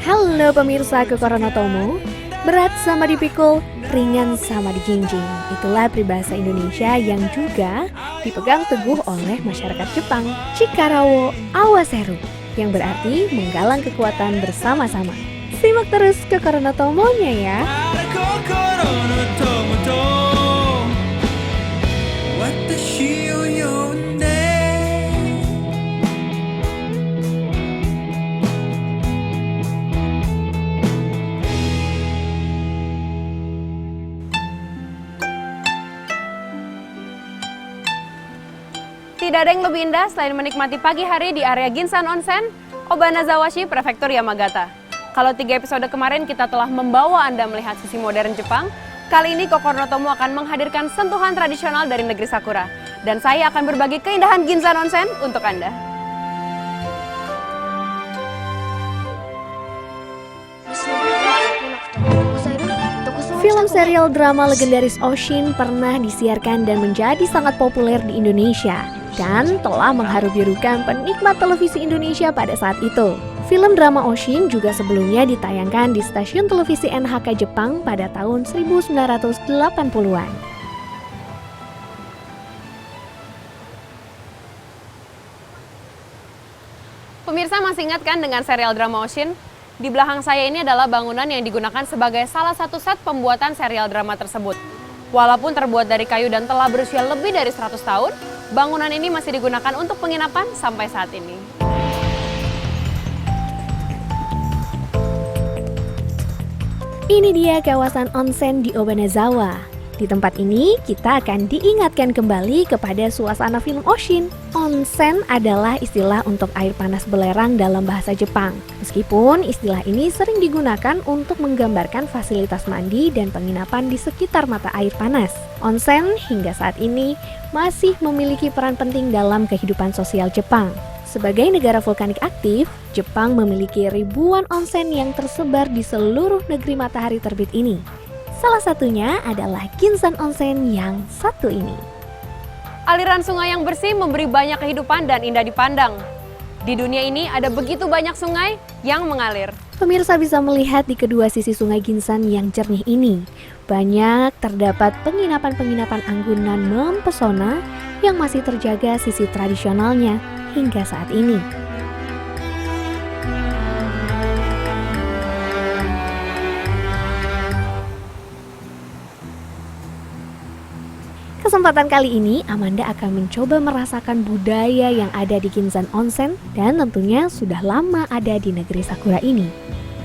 Halo pemirsa Kekoronotomo, berat sama dipikul, ringan sama dijinjing. Itulah peribahasa Indonesia yang juga dipegang teguh oleh masyarakat Jepang, Chikarawo Awaseru, yang berarti menggalang kekuatan bersama-sama. Simak terus Kekoronotomo-nya ya. Tidak ada yang lebih indah selain menikmati pagi hari di area Ginsan Onsen, Obanazawashi, Prefektur Yamagata. Kalau 3 episode kemarin kita telah membawa Anda melihat sisi modern Jepang, kali ini Kekoronotomo akan menghadirkan sentuhan tradisional dari negeri Sakura. Dan saya akan berbagi keindahan Ginsan Onsen untuk Anda. Film serial drama legendaris Oshin pernah disiarkan dan menjadi sangat populer di Indonesia dan telah mengharu-birukan penikmat televisi Indonesia pada saat itu. Film drama Oshin juga sebelumnya ditayangkan di stasiun televisi NHK Jepang pada tahun 1980-an. Pemirsa masih ingat kan dengan serial drama Oshin? Di belakang saya ini adalah bangunan yang digunakan sebagai salah satu set pembuatan serial drama tersebut. Walaupun terbuat dari kayu dan telah berusia lebih dari 100 tahun, bangunan ini masih digunakan untuk penginapan sampai saat ini. Ini dia kawasan onsen di Obanazawa. Di tempat ini, kita akan diingatkan kembali kepada suasana film Oshin. Onsen adalah istilah untuk air panas belerang dalam bahasa Jepang. Meskipun istilah ini sering digunakan untuk menggambarkan fasilitas mandi dan penginapan di sekitar mata air panas. Onsen hingga saat ini masih memiliki peran penting dalam kehidupan sosial Jepang. Sebagai negara vulkanik aktif, Jepang memiliki ribuan onsen yang tersebar di seluruh negeri matahari terbit ini. Salah satunya adalah Ginsan Onsen yang satu ini. Aliran sungai yang bersih memberi banyak kehidupan dan indah dipandang. Di dunia ini ada begitu banyak sungai yang mengalir. Pemirsa bisa melihat di kedua sisi sungai Ginsan yang jernih ini. Banyak terdapat penginapan-penginapan anggunan mempesona yang masih terjaga sisi tradisionalnya hingga saat ini. Kesempatan kali ini, Amanda akan mencoba merasakan budaya yang ada di Ginsan Onsen dan tentunya sudah lama ada di negeri Sakura ini.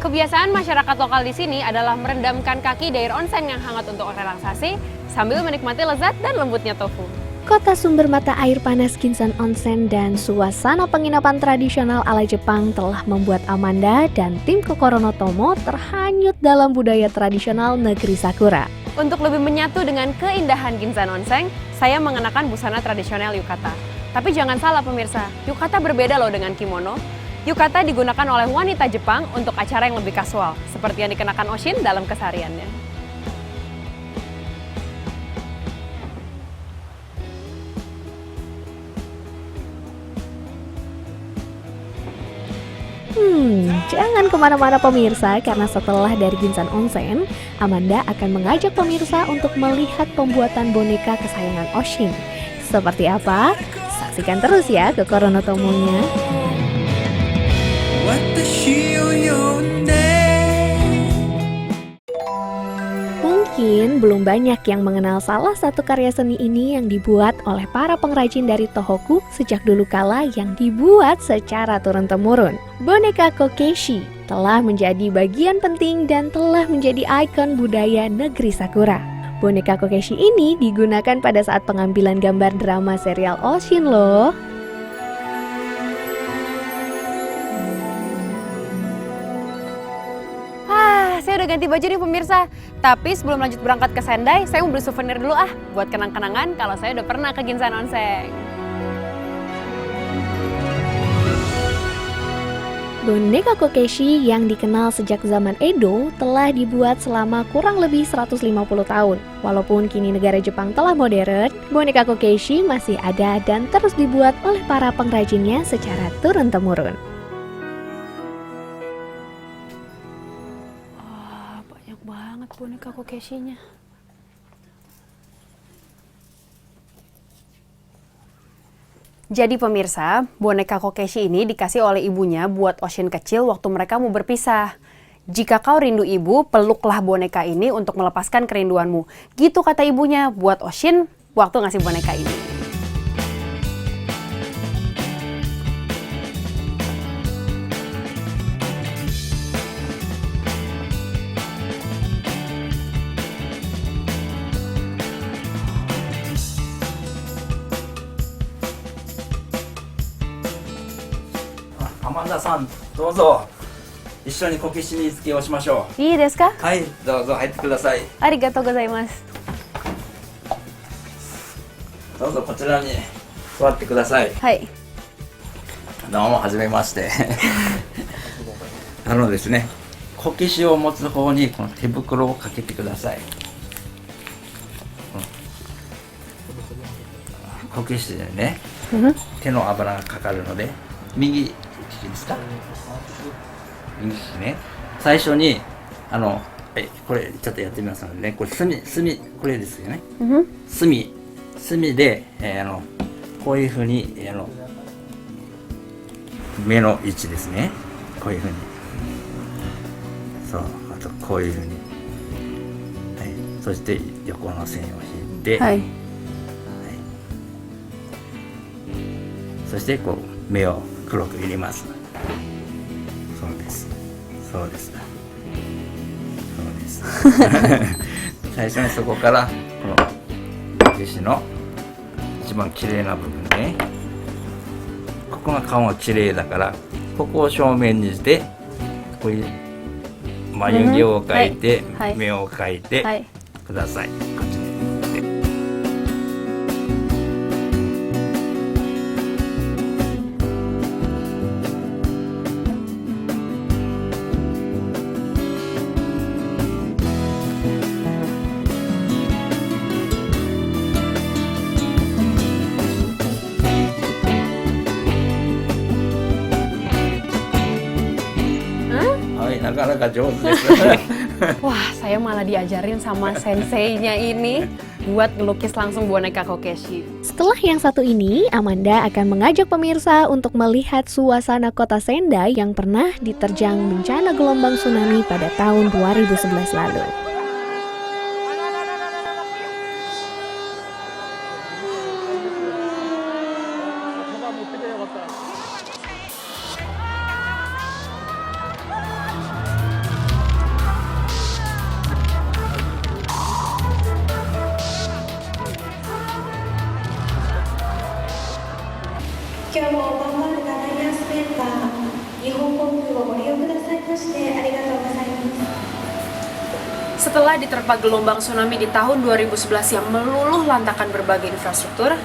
Kebiasaan masyarakat lokal di sini adalah merendamkan kaki di air onsen yang hangat untuk relaksasi sambil menikmati lezat dan lembutnya tofu. Kota sumber mata air panas Ginsan Onsen dan suasana penginapan tradisional ala Jepang telah membuat Amanda dan tim Kekoronotomo terhanyut dalam budaya tradisional negeri Sakura. Untuk lebih menyatu dengan keindahan Ginsan Onsen, saya mengenakan busana tradisional yukata. Tapi jangan salah pemirsa, yukata berbeda loh dengan kimono. Yukata digunakan oleh wanita Jepang untuk acara yang lebih kasual, seperti yang dikenakan Oshin dalam kesehariannya. Jangan kemana-mana pemirsa, karena setelah dari Ginsan Onsen, Amanda akan mengajak pemirsa untuk melihat pembuatan boneka kesayangan Oshin. Seperti apa? Saksikan terus ya Kekoronotomo-nya. Mungkin belum banyak yang mengenal salah satu karya seni ini yang dibuat oleh para pengrajin dari Tohoku sejak dulu kala yang dibuat secara turun-temurun. Boneka Kokeshi telah menjadi bagian penting dan telah menjadi ikon budaya negeri Sakura. Boneka Kokeshi ini digunakan pada saat pengambilan gambar drama serial Oshin loh. Saya udah ganti baju nih pemirsa. Tapi sebelum lanjut berangkat ke Sendai, saya mau beli souvenir dulu buat kenang-kenangan kalau saya udah pernah ke Ginsan Onsen. Boneka Kokeshi yang dikenal sejak zaman Edo telah dibuat selama kurang lebih 150 tahun. Walaupun kini negara Jepang telah modern, boneka Kokeshi masih ada dan terus dibuat oleh para pengrajinnya secara turun-temurun. banget boneka Kokeshi-nya. Jadi pemirsa, boneka Kokeshi ini dikasih oleh ibunya buat Oshin kecil waktu mereka mau berpisah. Jika kau rindu ibu, peluklah boneka ini untuk melepaskan kerinduanmu. Gitu kata ibunya buat Oshin waktu ngasih boneka ini. Amanda さん、どうぞ一緒にこけし煮付けをしましょいいですか？う。はい、どうぞ入ってください。ありがとうございます。どうぞこちらに座ってください。はい。どうもはじめまして。ですね、こけしを持つ方にこの手袋をかけてください。こけしでね、手の油がかかるので、右利きですか？右利きね。最初にこれちょっとやってみますのでね、これ墨これですよね。墨で、こういうふうに目の位置ですね。こういうふうに。そう、あとこういうふうに。はい。そして横の線を引いて。はい。そしてこう目を黒く入れます。そうです。そうです。そうです。最初にそこからこのこけしの一番綺麗な部分ね。ここが顔が綺麗だからここを正面にしてこういう眉毛を描いて、はい目を描いてはい。ください。こっちに。なかなか上手です。 Wah, saya malah diajarin sama senseinya ini buat ngelukis langsung boneka Kokeshi. Setelah yang satu ini, Amanda akan mengajak pemirsa untuk melihat suasana kota Sendai yang pernah diterjang bencana gelombang tsunami pada tahun 2011 lalu. Setelah diterpa gelombang tsunami di tahun 2011 yang meluluh lantakan berbagai infrastruktur,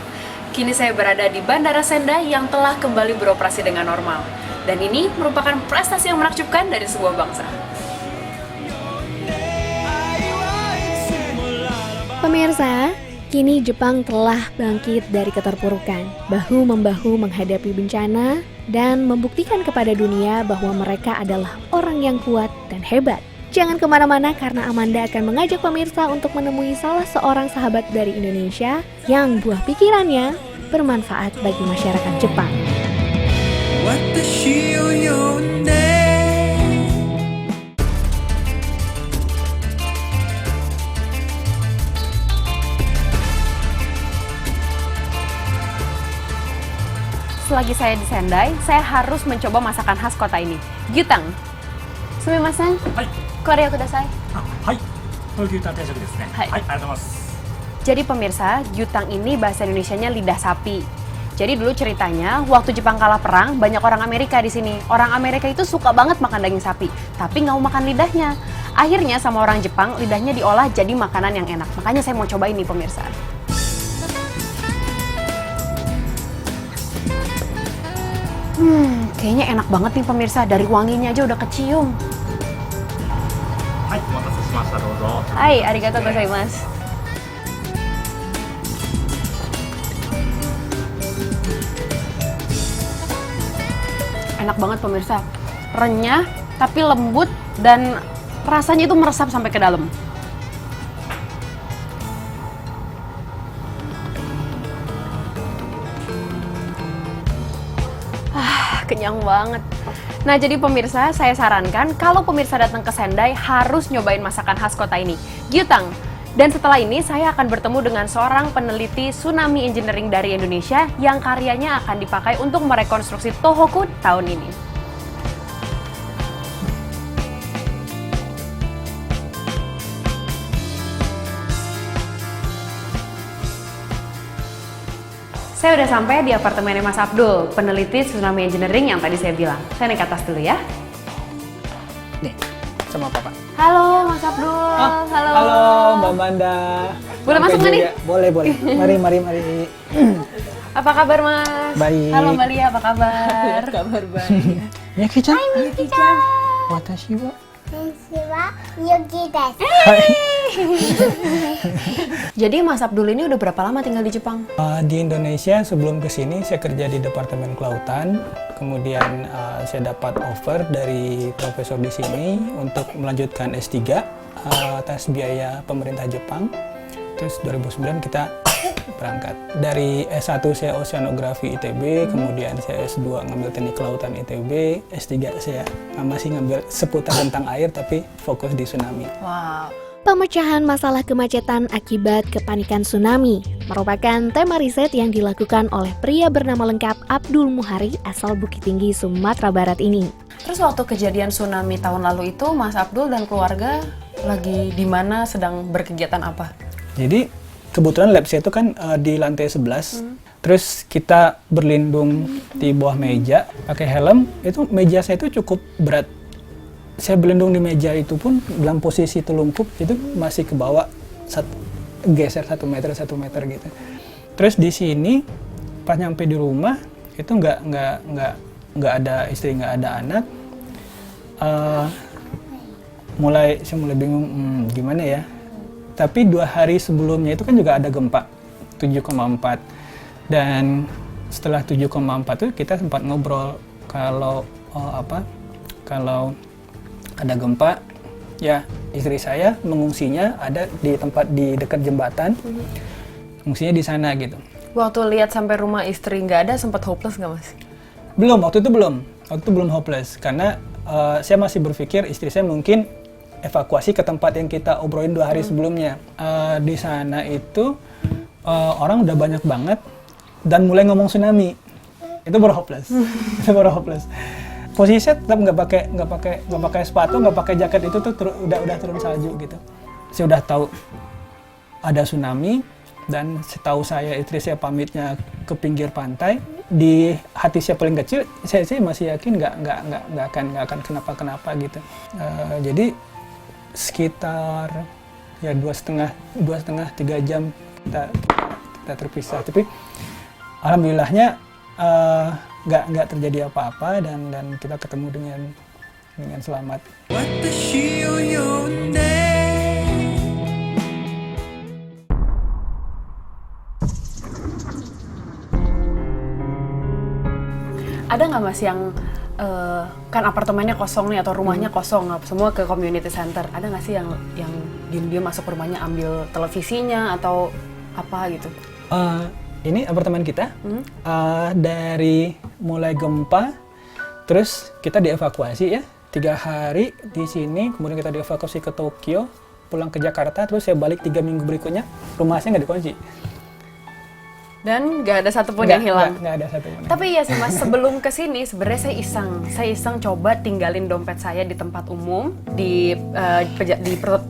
kini saya berada di Bandara Sendai yang telah kembali beroperasi dengan normal. Dan ini merupakan prestasi yang menakjubkan dari sebuah bangsa. Pemirsa, kini Jepang telah bangkit dari keterpurukan, bahu-membahu menghadapi bencana, dan membuktikan kepada dunia bahwa mereka adalah orang yang kuat dan hebat. Jangan kemana-mana karena Amanda akan mengajak pemirsa untuk menemui salah seorang sahabat dari Indonesia yang buah pikirannya bermanfaat bagi masyarakat Jepang. Selagi saya di Sendai, saya harus mencoba masakan khas kota ini, gyutang. Sumimasen. はい、これをください。はい、これ牛タン定食ですね。はいありがとうございます。 Jadi pemirsa, gyutang ini bahasa Indonesianya lidah sapi. Jadi dulu ceritanya, waktu Jepang kalah perang, banyak orang Amerika di sini. Orang Amerika itu suka banget makan daging sapi, tapi nggak mau makan lidahnya. Akhirnya sama orang Jepang, lidahnya diolah jadi makanan yang enak. Makanya saya mau coba ini pemirsa. Kayaknya enak banget nih pemirsa. Dari wanginya aja udah kecium. はい、お待たせしました。どうぞ。 Hai, arigatou gozaimasu. Enak banget pemirsa. Renyah tapi lembut dan Rasanya itu meresap sampai ke dalam. Kenyang banget. Nah, jadi pemirsa, saya sarankan kalau pemirsa datang ke Sendai harus nyobain masakan khas kota ini, gyutang. Dan setelah ini saya akan bertemu dengan seorang peneliti tsunami engineering dari Indonesia yang karyanya akan dipakai untuk merekonstruksi Tohoku tahun ini. Saya udah sampai di apartemennya Mas Abdul, peneliti tsunami engineering yang tadi saya bilang. Saya naik ke atas dulu ya. Nih, sama Papa. Halo Mas Abdul. Halo Mbak Manda. Boleh masuk nggak nih? Boleh. Mari. Apa kabar Mas? Baik. Halo Mbak Lia, apa kabar? Kabar baik. Miyaki-chan. Hai Miyaki-chan. Watashi wa. Jadi Mas Abdul ini udah berapa lama tinggal di Jepang? Di Indonesia sebelum kesini saya kerja di Departemen Kelautan. Kemudian saya dapat offer dari profesor di sini untuk melanjutkan S3 atas biaya pemerintah Jepang. Terus 2009 kita berangkat. Dari S1 saya Oceanografi ITB, kemudian saya S2 ngambil Teknik Kelautan ITB, S3 saya masih ngambil seputar tentang air tapi fokus di tsunami. Wow. Pemecahan masalah kemacetan akibat kepanikan tsunami merupakan tema riset yang dilakukan oleh pria bernama lengkap Abdul Muhari asal Bukit Tinggi, Sumatera Barat ini. Terus waktu kejadian tsunami tahun lalu itu Mas Abdul dan keluarga lagi di mana, sedang berkegiatan apa? Jadi kebetulan lab saya itu kan di lantai 11. Terus kita berlindung di bawah meja, pakai helm. Itu meja saya itu cukup berat. Saya berlindung di meja itu pun dalam posisi telungkup itu masih ke bawah, geser 1 meter gitu. Terus di sini pas nyampe di rumah itu nggak ada istri, nggak ada anak. Saya mulai bingung gimana ya. Tapi 2 hari sebelumnya itu kan juga ada gempa 7,4 dan setelah 7,4 itu kita sempat ngobrol kalau ada gempa ya istri saya mengungsinya ada di tempat di dekat jembatan, mengungsinya di sana gitu. Waktu lihat sampai rumah istri nggak ada, sempat hopeless nggak Mas? Waktu itu belum hopeless karena saya masih berpikir istri saya mungkin evakuasi ke tempat yang kita obrolin 2 hari sebelumnya. Di sana itu orang udah banyak banget dan mulai ngomong tsunami. Itu baru hopeless. Posisi saya tetap nggak pakai sepatu, nggak pakai jaket, itu tuh udah turun salju gitu. Saya udah tahu ada tsunami dan setahu saya istri saya pamitnya ke pinggir pantai. Di hati saya paling kecil, saya masih yakin nggak akan kenapa gitu. Jadi sekitar ya 2,5-3 jam kita terpisah, tapi alhamdulillahnya nggak terjadi apa-apa dan kita ketemu dengan selamat. Ada nggak Mas yang kan apartemennya kosong nih atau rumahnya kosong, semua ke community center. Ada nggak sih yang diam-diam masuk ke rumahnya ambil televisinya atau apa gitu? Ini apartemen kita dari mulai gempa, terus kita dievakuasi ya 3 hari di sini, kemudian kita dievakuasi ke Tokyo, pulang ke Jakarta, terus saya balik 3 minggu berikutnya, rumah saya nggak dikunci. Dan nggak ada satupun yang hilang. Nggak ada satupun. Tapi iya sih Mas, sebelum kesini sebenarnya saya iseng coba tinggalin dompet saya di tempat umum, di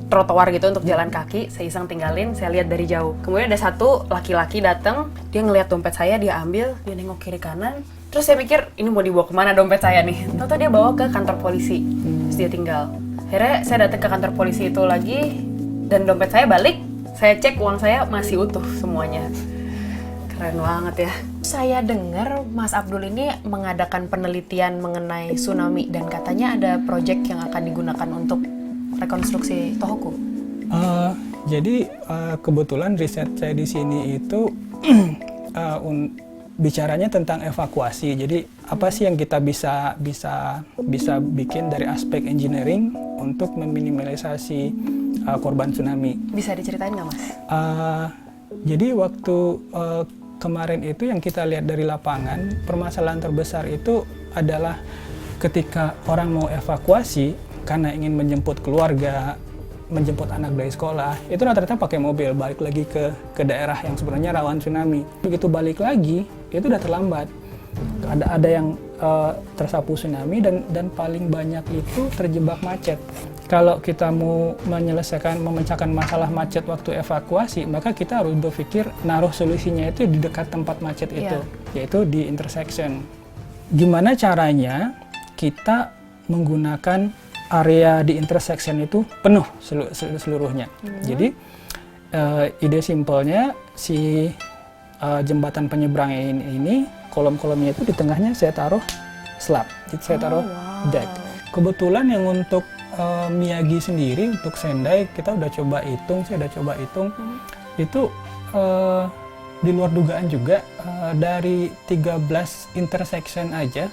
trotoar gitu untuk jalan kaki. Saya iseng tinggalin, saya lihat dari jauh. Kemudian ada satu laki-laki datang, dia ngelihat dompet saya, dia ambil, dia nengok kiri kanan. Terus saya pikir ini mau dibawa kemana dompet saya nih? Tahu-tahu dia bawa ke kantor polisi, terus dia tinggal. Akhirnya saya datang ke kantor polisi itu lagi dan dompet saya balik. Saya cek uang saya masih utuh semuanya. Keren banget ya. Saya dengar Mas Abdul ini mengadakan penelitian mengenai tsunami dan katanya ada proyek yang akan digunakan untuk rekonstruksi Tohoku. Jadi kebetulan riset saya di sini itu bicaranya tentang evakuasi. Jadi apa sih yang kita bisa bikin dari aspek engineering untuk meminimalisasi korban tsunami. Bisa diceritain nggak, Mas? Jadi waktu kemarin itu yang kita lihat dari lapangan, permasalahan terbesar itu adalah ketika orang mau evakuasi karena ingin menjemput keluarga, menjemput anak dari sekolah, itu rata-rata pakai mobil balik lagi ke daerah yang sebenarnya rawan tsunami. Begitu balik lagi, itu udah terlambat. Ada yang tersapu tsunami dan paling banyak itu terjebak macet. Kalau kita mau memecahkan masalah macet waktu evakuasi, maka kita harus berpikir naruh solusinya itu di dekat tempat macet itu, yaitu di intersection. Gimana caranya kita menggunakan area di intersection itu penuh seluruhnya. Jadi ide simpelnya si jembatan penyeberang ini kolom-kolomnya itu di tengahnya saya taruh slab, jadi saya taruh deck. Kebetulan yang untuk Miyagi sendiri, untuk Sendai kita udah coba hitung, saya udah coba hitung, itu di luar dugaan juga, dari 13 intersection aja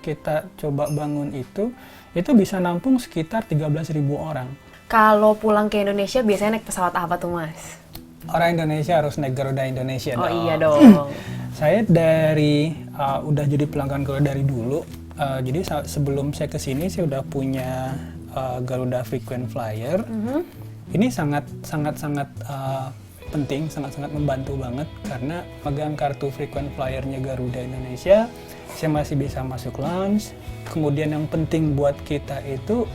kita coba bangun itu bisa nampung sekitar 13.000 orang. Kalau pulang ke Indonesia biasanya naik pesawat apa tuh, Mas? Orang Indonesia harus naik Garuda Indonesia dong. Oh iya dong. Saya udah jadi pelanggan Garuda dari dulu. Jadi sebelum saya kesini saya udah punya Garuda Frequent Flyer. Ini sangat penting, sangat membantu banget karena megang kartu Frequent Flyer-nya Garuda Indonesia, saya masih bisa masuk lounge. Kemudian yang penting buat kita itu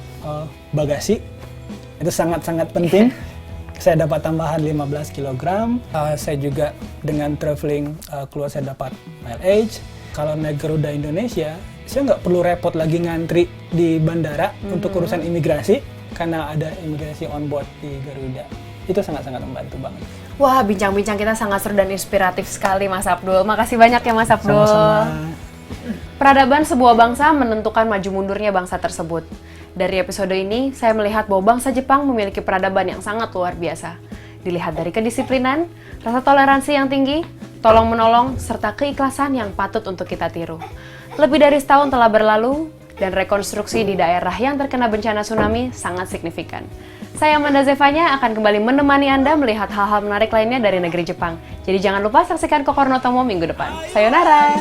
bagasi, itu sangat penting. Saya dapat tambahan 15 kg. Saya juga dengan traveling keluar saya dapat mileage. Kalau naik Garuda Indonesia, saya nggak perlu repot lagi ngantri di bandara untuk urusan imigrasi karena ada imigrasi on board di Garuda. Itu sangat membantu banget. Wah, bincang-bincang kita sangat seru dan inspiratif sekali, Mas Abdul. Makasih banyak ya, Mas Abdul. Sama-sama. Peradaban sebuah bangsa menentukan maju mundurnya bangsa tersebut. Dari episode ini, saya melihat bahwa bangsa Jepang memiliki peradaban yang sangat luar biasa. Dilihat dari kedisiplinan, rasa toleransi yang tinggi, tolong-menolong, serta keikhlasan yang patut untuk kita tiru. Lebih dari setahun telah berlalu, dan rekonstruksi di daerah yang terkena bencana tsunami sangat signifikan. Saya Amanda Zevanya akan kembali menemani Anda melihat hal-hal menarik lainnya dari negeri Jepang. Jadi jangan lupa saksikan Kokorno Tomo minggu depan. Sayonara!